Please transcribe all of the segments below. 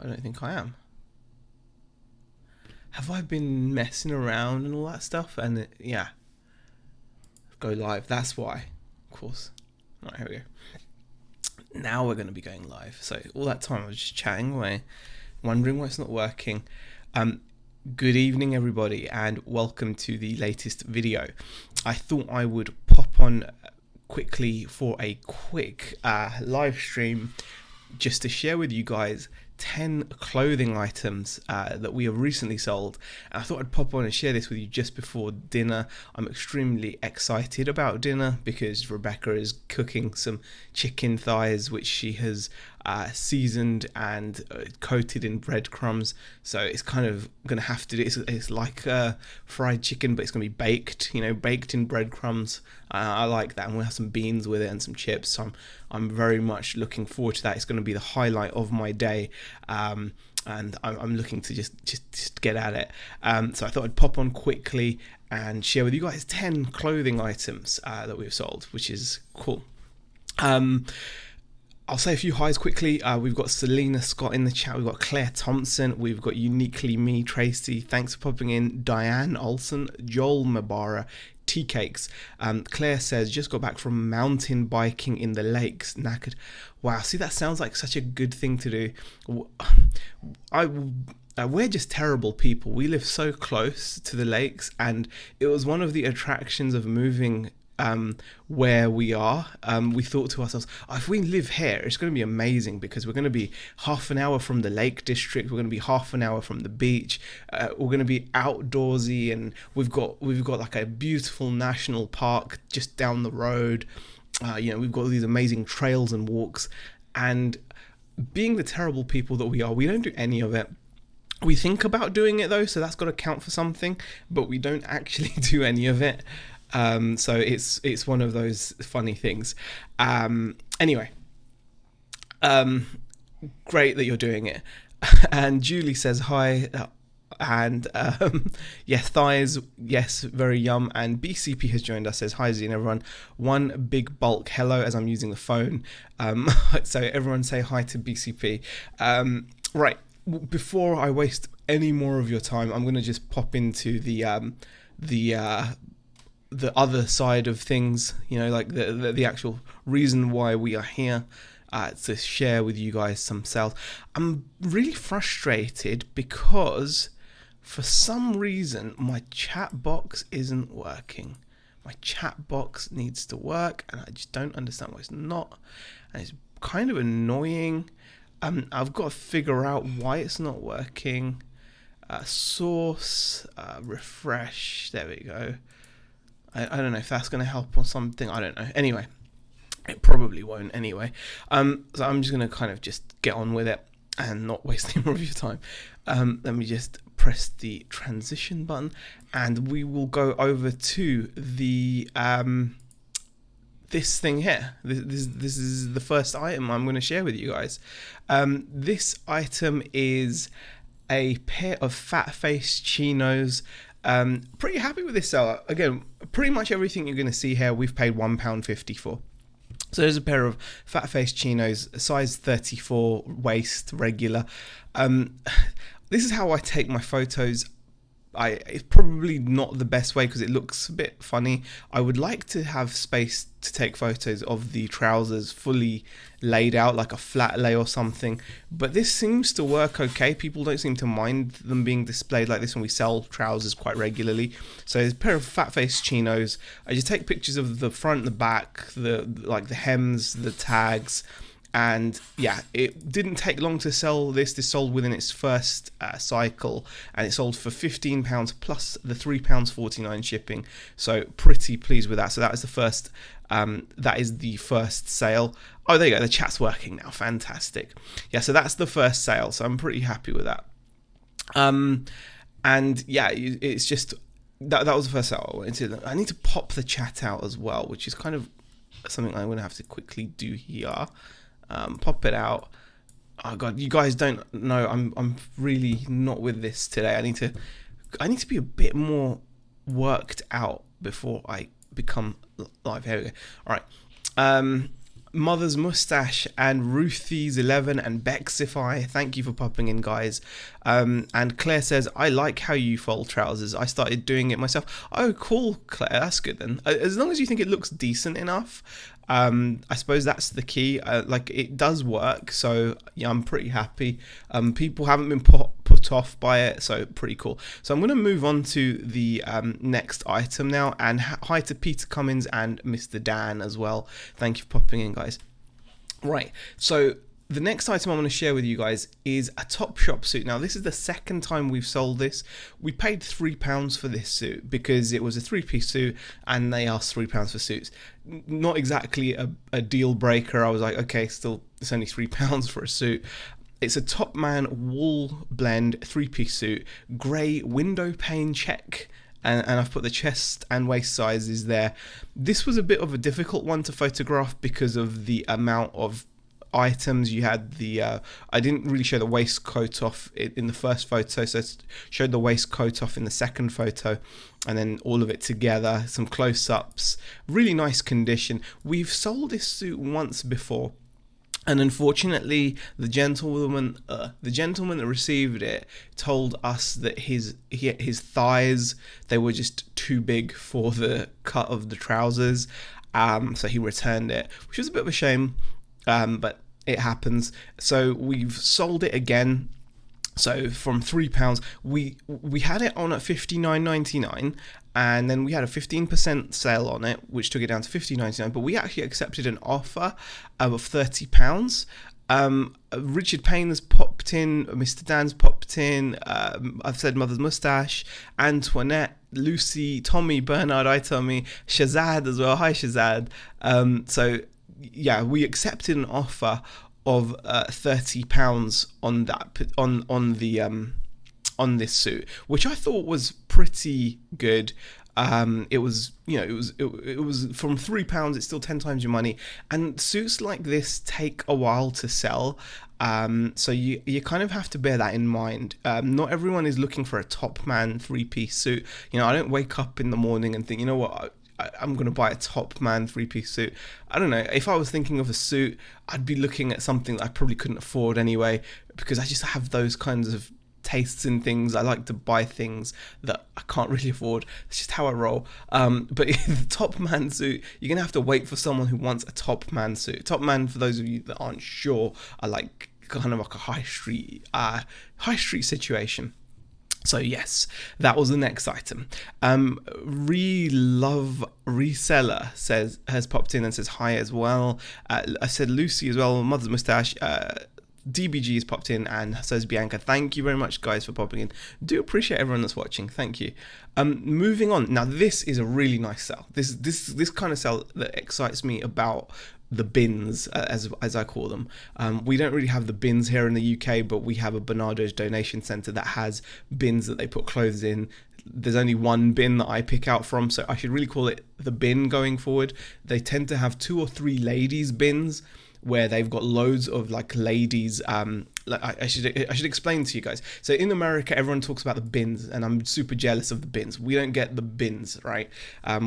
don't think I am. Have I been messing around and all that stuff? And yeah, go live. That's why, of course. Right, here we go. Now we're going to be going live. So all that time I was just chatting away, wondering why it's not working. Good evening, everybody, and welcome to the latest video. I thought I would pop on quickly for a quick live stream just to share with you guys 10 clothing items that we have recently sold, and I thought I'd pop on and share this with you just before dinner. I'm extremely excited about dinner because Rebecca is cooking some chicken thighs which she has seasoned and coated in breadcrumbs, so it's kind of gonna have to do it's like fried chicken, but it's gonna be baked, baked in breadcrumbs. I like that, and we'll have some beans with it and some chips, so I'm very much looking forward to that. It's going to be the highlight of my day, and I'm looking to just get at it. So I thought I'd pop on quickly and share with you guys 10 clothing items that we've sold, which is cool. I'll say a few highs quickly. We've got Selena Scott in the chat. We've got Claire Thompson. We've got Uniquely Me, Tracy. Thanks for popping in. Diane Olson, Joel Mabara, Tea Cakes. Claire says, just got back from mountain biking in the lakes. Knackered. Wow, see, that sounds like such a good thing to do. We're just terrible people. We live so close to the lakes, and it was one of the attractions of moving where we are. We thought to ourselves, if we live here, it's going to be amazing because we're going to be half an hour from the Lake District, we're going to be half an hour from the beach, we're going to be outdoorsy, and we've got like a beautiful national park just down the road. We've got these amazing trails and walks, and being the terrible people that we are, we don't do any of it. We think about doing it though, so that's got to count for something, but we don't actually do any of it. So it's one of those funny things. Anyway, great that you're doing it. And Julie says hi, and yes, thighs, yes, very yum. And BCP has joined us, says hi Zine, everyone. One big bulk hello as I'm using the phone. So everyone say hi to BCP. Right, before I waste any more of your time, I'm going to just pop into the other side of things, like the actual reason why we are here, to share with you guys some sales. I'm really frustrated because for some reason my chat box isn't working. My chat box needs to work, and I just don't understand why it's not, and it's kind of annoying. I've got to figure out why it's not working. Source, refresh, there we go. I don't know if that's going to help or something. I don't know. Anyway, it probably won't anyway. So I'm just going to kind of just get on with it and not waste any more of your time. Let me just press the transition button, and we will go over to the this thing here. This is the first item I'm going to share with you guys. This item is a pair of fat face chinos. Pretty happy with this seller. Again, pretty much everything you're going to see here we've paid £1.50 for. So there's a pair of fat face chinos, size 34, waist, regular. This is how I take my photos. It's probably not the best way because it looks a bit funny. I would like to have space to take photos of the trousers fully laid out, like a flat lay or something, but this seems to work okay. People don't seem to mind them being displayed like this when we sell trousers quite regularly. So there's a pair of fat face chinos. I just take pictures of the front, the back, the hems, the tags. And yeah, it didn't take long to sell this. This sold within its first cycle, and it sold for £15 plus the £3.49 shipping. So pretty pleased with that. So that is the first. That is the first sale. Oh, there you go. The chat's working now. Fantastic. Yeah, so that's the first sale. So I'm pretty happy with that. And yeah, it's just that was the first sale I wanted to. I need to pop the chat out as well, which is kind of something I'm going to have to quickly do here. Pop it out. Oh god, you guys don't know. I'm really not with this today. I need to be a bit more worked out before I become live. Here we go. All right. Mother's Mustache and Ruthie's 11 and Bexify, thank you for popping in, guys. And Claire says, I like how you fold trousers. I started doing it myself. Oh, cool, Claire. That's good then. As long as you think it looks decent enough, I suppose that's the key. Like, it does work, so yeah, I'm pretty happy. People haven't been put off by it, so pretty cool. So I'm going to move on to the next item now, and hi to Peter Cummins and Mr. Dan as well. Thank you for popping in, guys. Right, so the next item I want to share with you guys is a Topshop suit. Now, this is the second time we've sold this. We paid £3 for this suit because it was a three-piece suit and they asked £3 for suits. Not exactly a deal breaker. I was like, okay, still, it's only £3 for a suit. It's a Topman wool blend three-piece suit, grey window pane check. And I've put the chest and waist sizes there. This was a bit of a difficult one to photograph because of the amount of items. You had the I didn't really show the waistcoat off in the first photo, so I showed the waistcoat off in the second photo, and then all of it together, some close-ups, really nice condition. We've sold this suit once before, and unfortunately the gentleman that received it told us that his thighs, they were just too big for the cut of the trousers, so he returned it, which was a bit of a shame. But it happens. So we've sold it again. So from £3, we had it on at $59.99, and then we had a 15% sale on it, which took it down to $50.99. But we actually accepted an offer of £30. Richard Payne has popped in, Mr. Dan's popped in, I've said Mother's Mustache, Antoinette, Lucy, Tommy, Bernard, Tommy, Shazad as well. Hi, Shazad. So yeah, we accepted an offer of £30 on that on this suit, which I thought was pretty good. It was, you know, it was from £3. It's still 10 times your money, and suits like this take a while to sell. So you kind of have to bear that in mind. Not everyone is looking for a Topman three-piece suit. You know, I don't wake up in the morning and think, you know what, I'm going to buy a Topman three-piece suit. I don't know. If I was thinking of a suit, I'd be looking at something that I probably couldn't afford anyway, because I just have those kinds of tastes in things. I like to buy things that I can't really afford. It's just how I roll. But the Topman suit, you're going to have to wait for someone who wants a Topman suit. Topman, for those of you that aren't sure, are like kind of like a high street situation. So yes, that was the next item. Love Reseller has popped in and says hi as well. I said Lucy as well, Mother's Mustache. DBG has popped in and says Bianca. Thank you very much, guys, for popping in. Do appreciate everyone that's watching. Thank you. Moving on. Now, this is a really nice sell. This kind of sell that excites me about the bins, as I call them. We don't really have the bins here in the UK, but we have a Bernardo's donation centre that has bins that they put clothes in. There's only one bin that I pick out from, so I should really call it the bin going forward. They tend to have 2 or 3 ladies bins where they've got loads of like ladies. I should explain to you guys. So in America, everyone talks about the bins, and I'm super jealous of the bins. We don't get the bins, right?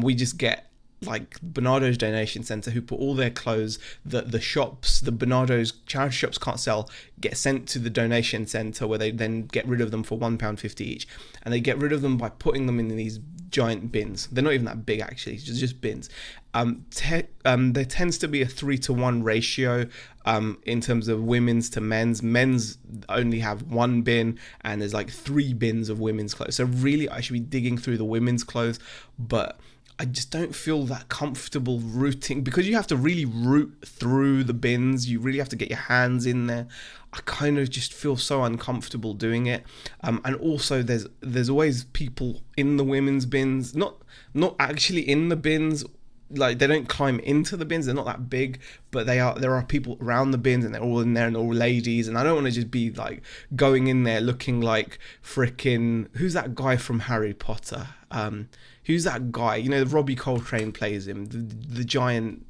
We just get like Bernardo's donation center, who put all their clothes that the shops, the Bernardo's charity shops can't sell, get sent to the donation center, where they then get rid of them for £1.50 each, and they get rid of them by putting them in these giant bins. They're not even that big, actually, it's just bins. There tends to be a 3-to-1 ratio in terms of women's to men's. Men's only have 1 bin, and there's like 3 bins of women's clothes. So really, I should be digging through the women's clothes, but I just don't feel that comfortable rooting, because you have to really root through the bins. You really have to get your hands in there. I kind of just feel so uncomfortable doing it. And also there's always people in the women's bins, not actually in the bins. Like, they don't climb into the bins, they're not that big, but there are people around the bins, and they're all in there, and all ladies, and I don't want to just be like going in there looking like frickin', who's that guy from Harry Potter? Who's that guy? You know, Robbie Coltrane plays him, the giant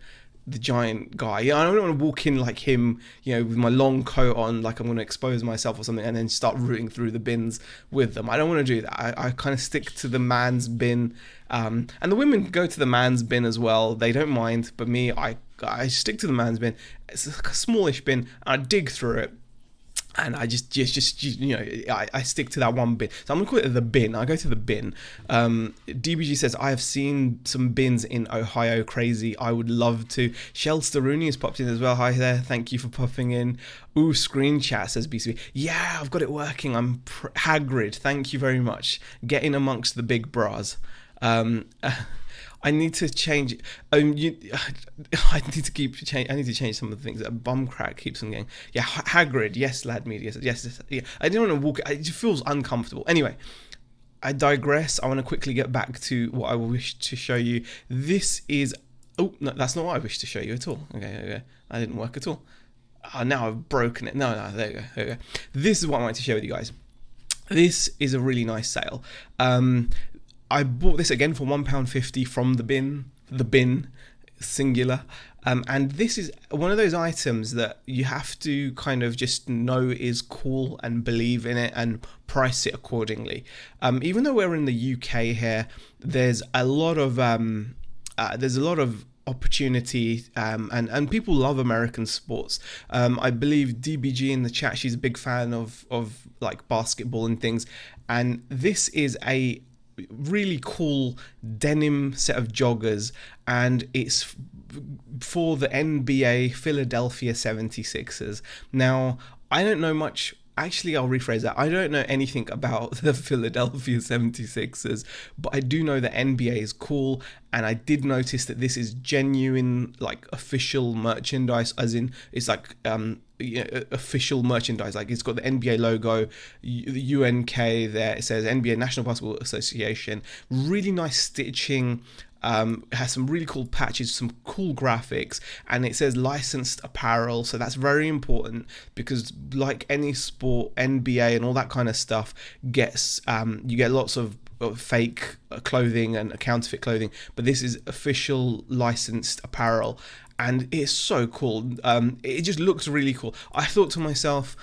guy. Yeah, I don't want to walk in like him, you know, with my long coat on, like I'm going to expose myself or something, and then start rooting through the bins with them. I don't want to do that. I kind of stick to the man's bin, and the women go to the man's bin as well. They don't mind, but me, I I stick to the man's bin. It's a smallish bin. I dig through it. And I just I stick to that one bin. So I'm gonna call it the bin. I go to the bin. DBG says, I have seen some bins in Ohio. Crazy. I would love to. Shell Staruni has popped in as well. Hi there. Thank you for popping in. Ooh, screen chat, says BCB. Yeah, I've got it working. I'm Hagrid. Thank you very much. Get in amongst the big bras. I need to change. I need to change. I need to change some of the things. Bum crack keeps on going. Yeah, Hagrid. Yes, lad media. Yes. Yeah. I didn't want to walk. It just feels uncomfortable. Anyway, I digress. I want to quickly get back to what I wish to show you. This is. Oh no, that's not what I wish to show you at all. Okay. That didn't work at all. Now I've broken it. No. There you go. This is what I wanted to share with you guys. This is a really nice sale. I bought this again for £1.50 from the bin, singular. And this is one of those items that you have to kind of just know is cool and believe in it and price it accordingly. Even though we're in the UK here, there's a lot of opportunity and people love American sports. I believe DBG in the chat, she's a big fan of like basketball and things. And this is a really cool denim set of joggers, and it's for the NBA Philadelphia 76ers. Now, I don't know much. Actually, I'll rephrase that. I don't know anything about the Philadelphia 76ers, but I do know that NBA is cool, and I did notice that this is genuine, like, official merchandise, as in it's like official merchandise. Like, it's got the NBA logo, the UNK there. It says NBA National Basketball Association. Really nice stitching. Has some really cool patches, some cool graphics, and it says licensed apparel, so that's very important because, like any sport, NBA and all that kind of stuff gets you get lots of fake clothing and counterfeit clothing, but this is official licensed apparel, and it's so cool. It just looks really cool. I thought to myself,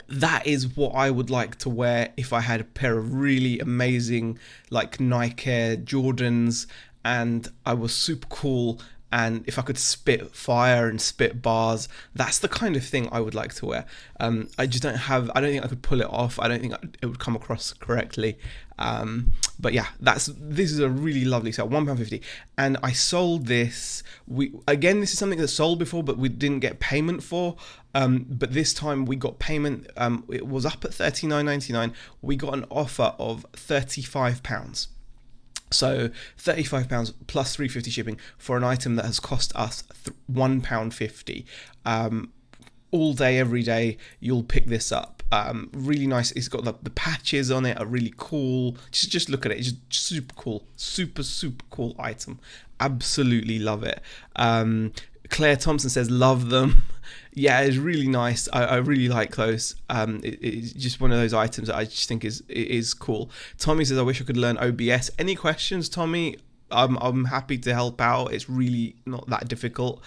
that is what I would like to wear if I had a pair of really amazing like Nike Air Jordans and I was super cool, and if I could spit fire and spit bars, that's the kind of thing I would like to wear. I don't think I could pull it off. I don't think it would come across correctly. But yeah, this is a really lovely sale, £1.50. And I sold this. This is something that sold before, but we didn't get payment for. But this time we got payment. It was up at $39.99. We got an offer of £35. So £35 plus £3.50 shipping for an item that has cost us £1.50. All day, every day, you'll pick this up. Really nice. It's got the patches on it are really cool. Just look at it. It's just super cool. Super cool item. Absolutely love it. Claire Thompson says, love them. Yeah, it's really nice. I really like those. It's just one of those items that I just think is cool. Tommy says, I wish I could learn OBS. Any questions, Tommy? I'm happy to help out. It's really not that difficult.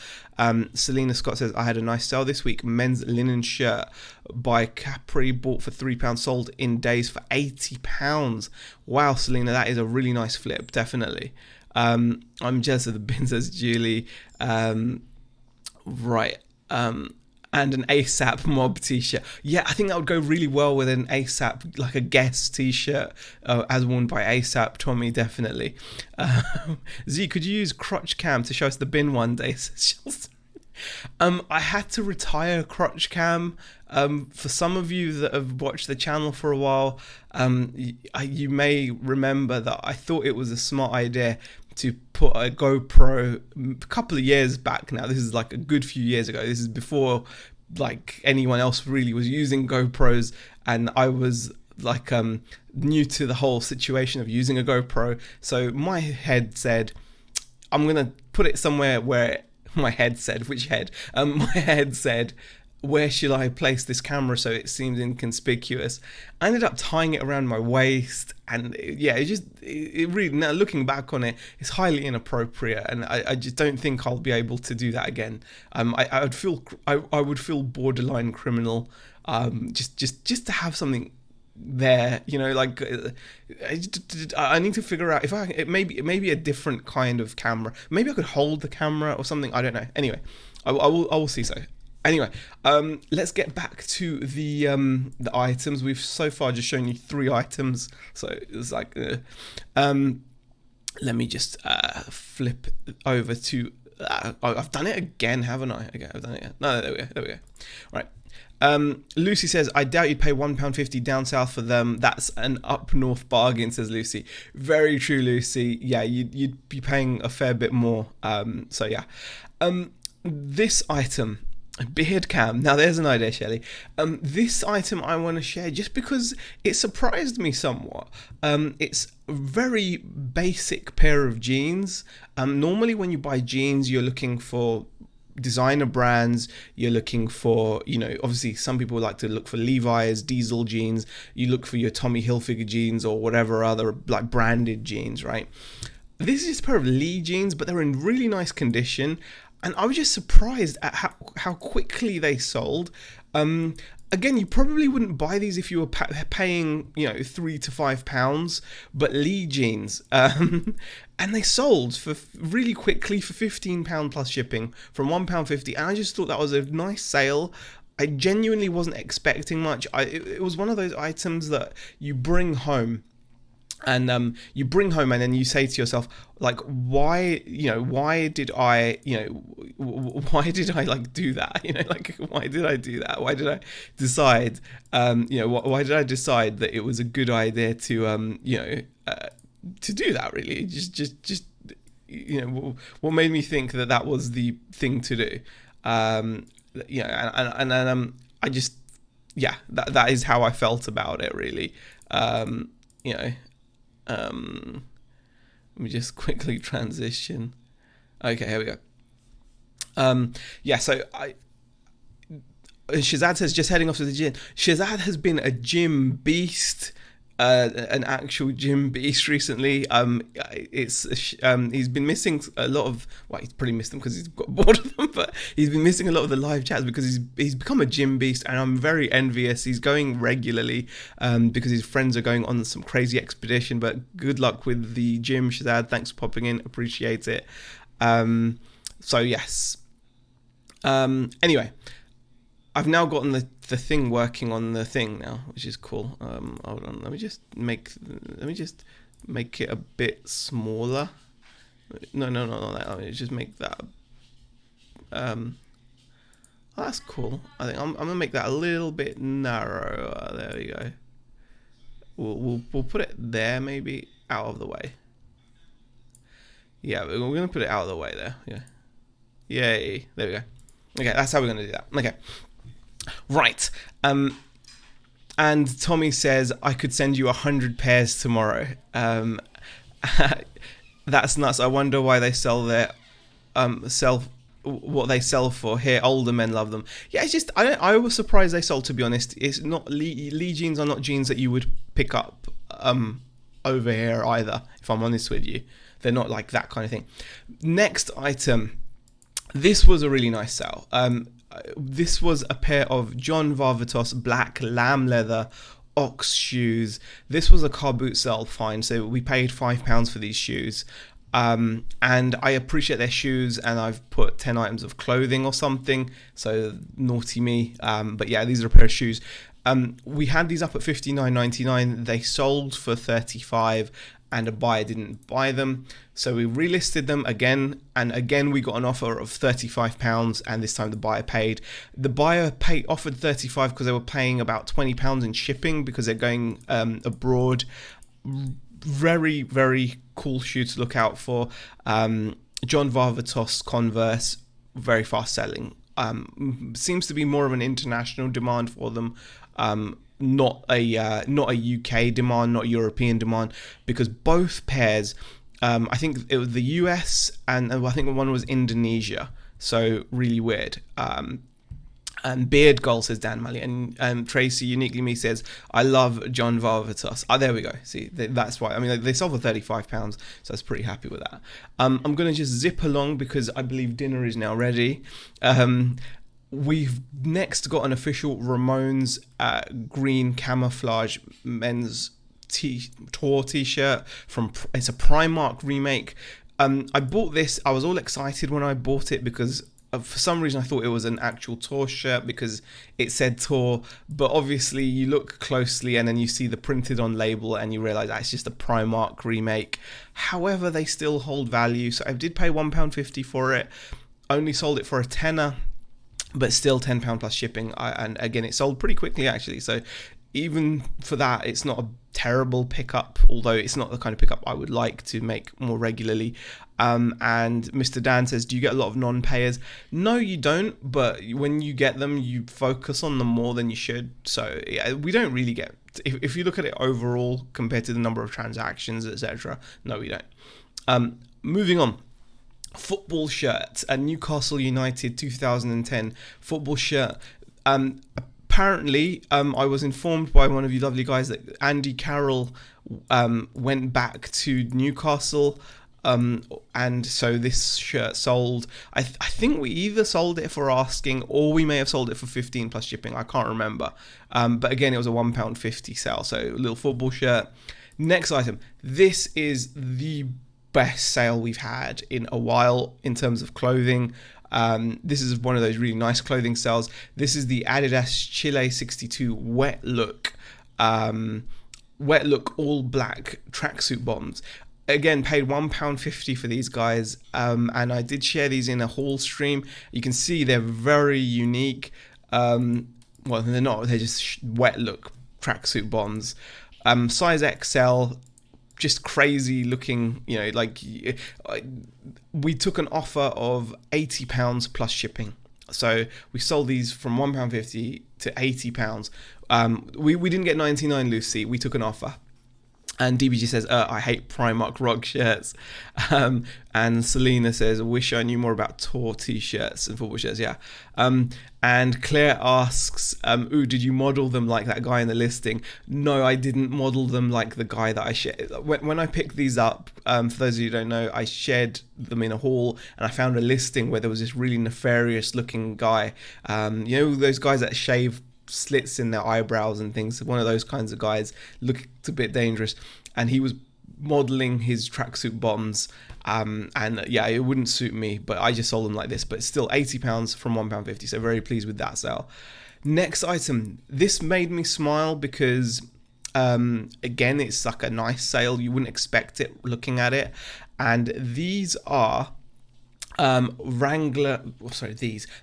Selena Scott says, I had a nice sale this week. Men's linen shirt by Capri, bought for £3, sold in days for £80. Wow, Selena, that is a really nice flip, definitely. I'm jealous of the bins, as Julie. Right. And an ASAP Mob t-shirt. Yeah, I think that would go really well with an ASAP, like a Guess t-shirt, as worn by ASAP. Tommy, definitely. Z, could you use crotch cam to show us the bin one day? I had to retire crotch cam. For some of you that have watched the channel for a while, you may remember that I thought it was a smart idea to put a GoPro a couple of years back now. This is like a good few years ago. This is before like anyone else really was using GoPros, and I was like new to the whole situation of using a GoPro. So my head said, I'm gonna put it somewhere where my head said, which head? My head said, where should I place this camera so it seems inconspicuous? I ended up tying it around my waist, and it really, now looking back on it, it's highly inappropriate, and I just don't think I'll be able to do that again. I would feel borderline criminal, just to have something there, you know, like I need to figure out if it may be a different kind of camera. Maybe I could hold the camera or something. I don't know. Anyway, I will see. So anyway, let's get back to the items. We've so far just shown you 3 items, so it's like let me just flip over to I've done it again, haven't I? Okay, I've done it again. No, there we go. Right. Lucy says, I doubt you'd pay £1.50 down south for them. That's an up north bargain, says Lucy. Very true, Lucy. Yeah, you'd be paying a fair bit more. So yeah. This item, beard cam. Now there's an idea, Shelley. This item I want to share just because it surprised me somewhat. It's a very basic pair of jeans. Normally when you buy jeans, you're looking for designer brands, you're looking for, you know, obviously some people like to look for Levi's, Diesel jeans, you look for your Tommy Hilfiger jeans or whatever other like branded jeans, right? This is just a pair of Lee jeans, but they're in really nice condition, and I was just surprised at how quickly they sold. Again, you probably wouldn't buy these if you were paying, you know, £3 to £5, but Lee jeans, and they sold for really quickly for £15 plus shipping from £1.50, and I just thought that was a nice sale. I genuinely wasn't expecting much. It was one of those items that you bring home. And and then you say to yourself, like, why did I like do that? You know, like, why did I do that? Why did I decide, why did I decide that it was a good idea to, to do that, really? Just, you know, what made me think that was the thing to do? I just, yeah, that is how I felt about it, really. Let me just quickly transition. Okay, here we go. So Shazad says, just heading off to the gym. Shazad has been a gym beast, an actual gym beast recently. He's been missing a lot of, well, he's pretty missed them because he's got bored of them, but he's been missing a lot of the live chats because he's become a gym beast, and I'm very envious. He's going regularly because his friends are going on some crazy expedition, but good luck with the gym, Shazad. Thanks for popping in, appreciate it. So yes. Anyway, I've now gotten the thing working on the thing now, which is cool. Hold on, let me just make it a bit smaller. No, not that. Let me just make that. Oh, that's cool. I think I'm gonna make that a little bit narrower. There we go. We'll put it there, maybe out of the way. Yeah, we're gonna put it out of the way there. Yeah. Yay. There we go. Okay, that's how we're gonna do that. Okay. Right. And Tommy says, I could send you 100 pairs tomorrow. That's nuts. I wonder why they sell what they sell for here. Older men love them. Yeah, it's just I was surprised they sold, to be honest. It's not Lee jeans are not jeans that you would pick up over here either, if I'm honest with you. They're not like that kind of thing. Next item. This was a really nice sale. This was a pair of John Varvatos black lamb leather Ox shoes. This was a car boot sale find, so we paid £5 for these shoes. And I appreciate their shoes, and I've put 10 items of clothing or something, so naughty me. But yeah, these are a pair of shoes. We had these up at $59.99. They sold for $35, and a buyer didn't buy them, so we relisted them again, and again we got an offer of £35, and this time the buyer paid. The buyer offered $35 because they were paying about £20 in shipping because they're going abroad. Very, very cool shoe to look out for. John Varvatos Converse, very fast selling. Seems to be more of an international demand for them. Not a UK demand, not European demand, because both pairs, I think it was the US and I think one was Indonesia, so really weird. And Beard Goal, says Dan Malley, and Tracy Uniquely Me says, I love John Varvatos. There we go. See, that's why. I mean, they sold for £35, so I was pretty happy with that. I'm going to just zip along because I believe dinner is now ready. We've next got an official Ramones green camouflage men's tour t-shirt from, it's a Primark remake. I bought this, I was all excited when I bought it because for some reason I thought it was an actual tour shirt because it said tour, but obviously you look closely and then you see the printed on label and you realize that's just a Primark remake. However, they still hold value, so I did pay £1.50 for it. Only sold it for a tenner, but still £10 plus shipping. And again, it sold pretty quickly actually, so even for that, it's not a terrible pickup, although it's not the kind of pickup I would like to make more regularly. And Mr. Dan says, do you get a lot of non-payers? No, you don't, but when you get them, you focus on them more than you should. So yeah, we don't really get, if you look at it overall compared to the number of transactions, etc., no, we don't. Moving on. Football shirt, a Newcastle United 2010 football shirt. Apparently, I was informed by one of you lovely guys that Andy Carroll went back to Newcastle, and so this shirt sold. I think we either sold it for asking or we may have sold it for 15 plus shipping. I can't remember. But again, it was a £1.50 sale, so a little football shirt. Next item. This is the best sale we've had in a while in terms of clothing. This is one of those really nice clothing sales. This is the Adidas Chile 62 wet look all black tracksuit bottoms. Again, paid £1.50 for these guys, and I did share these in a haul stream. You can see they're very unique. Well, they're not, they're just wet look tracksuit bottoms. Size XL, just crazy looking, you know, like we took an offer of £80 plus shipping. So we sold these from £1.50 to £80. We didn't get 99, Lucy. We took an offer. And DBG says, I hate Primark rock shirts. And Selena says, I wish I knew more about tour t-shirts and football shirts. Yeah. And Claire asks, ooh, did you model them like that guy in the listing? No, I didn't model them like the guy that I shared. When I picked these up, for those of you who don't know, I shared them in a haul and I found a listing where there was this really nefarious looking guy. You know, those guys that shave slits in their eyebrows and things, one of those kinds of guys, looked a bit dangerous, and he was modeling his tracksuit bottoms, and yeah, it wouldn't suit me, but I just sold them like this. But still £80 from £1.50, so very pleased with that sale. Next item, this made me smile because again, it's like a nice sale, you wouldn't expect it looking at it, and these are Wrangler,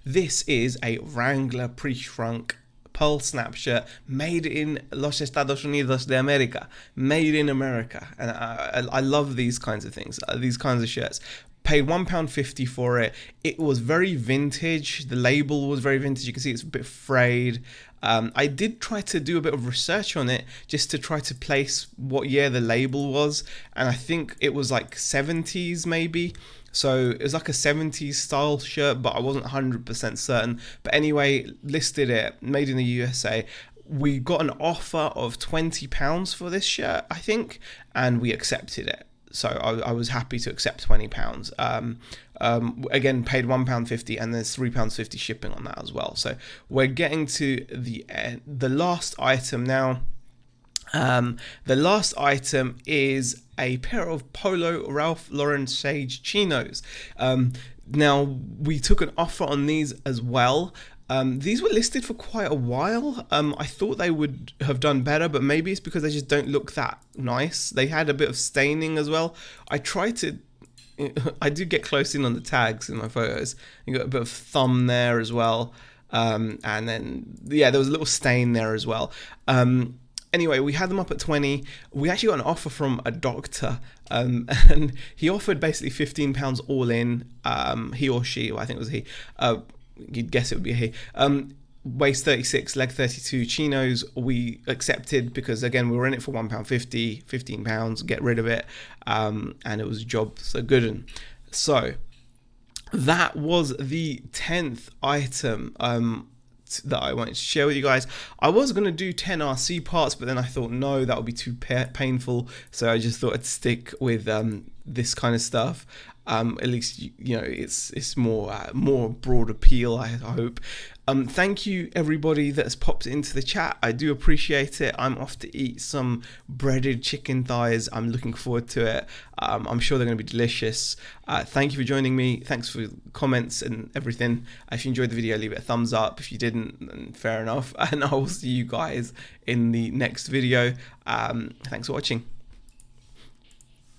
this is a Wrangler pre-shrunk pearl snap shirt made in Los Estados Unidos de America, made in America. And I love these kinds of things, these kinds of shirts. Paid £1.50 for it. It was very vintage. The label was very vintage. You can see it's a bit frayed. I did try to do a bit of research on it just to try to place what year the label was, and I think it was like 70s maybe. So it was like a 70s style shirt, but I wasn't 100% certain. But anyway, listed it, made in the USA. We got an offer of £20 for this shirt, I think, and we accepted it. So I was happy to accept £20. Again, paid £1.50, and there's £3.50 shipping on that as well. So we're getting to the last item now. The last item is a pair of Polo Ralph Lauren Sage Chinos. Now, we took an offer on these as well. These were listed for quite a while. I thought they would have done better, but maybe it's because they just don't look that nice. They had a bit of staining as well. I do get close in on the tags in my photos. You got a bit of thumb there as well. And then, yeah, there was a little stain there as well. Anyway, we had them up at 20. We actually got an offer from a doctor, and he offered basically £15 all in. He or she, well, I think it was he. You'd guess it would be a he. Waist 36, leg 32 chinos. We accepted because again we were in it for £1.50, £15. Get rid of it, and it was a job so good. And so that was the 10th item. That I wanted to share with you guys. I was going to do 10 RC parts, but then I thought no, that would be too painful, so I just thought I'd stick with this kind of stuff. At least you know it's more broad appeal, I hope. Thank you everybody that's popped into the chat. I do appreciate it. I'm off to eat some breaded chicken thighs. I'm looking forward to it. I'm sure they're going to be delicious. Thank you for joining me. Thanks for comments and everything. If you enjoyed the video, leave it a thumbs up. If you didn't, then fair enough. And I will see you guys in the next video. Thanks for watching.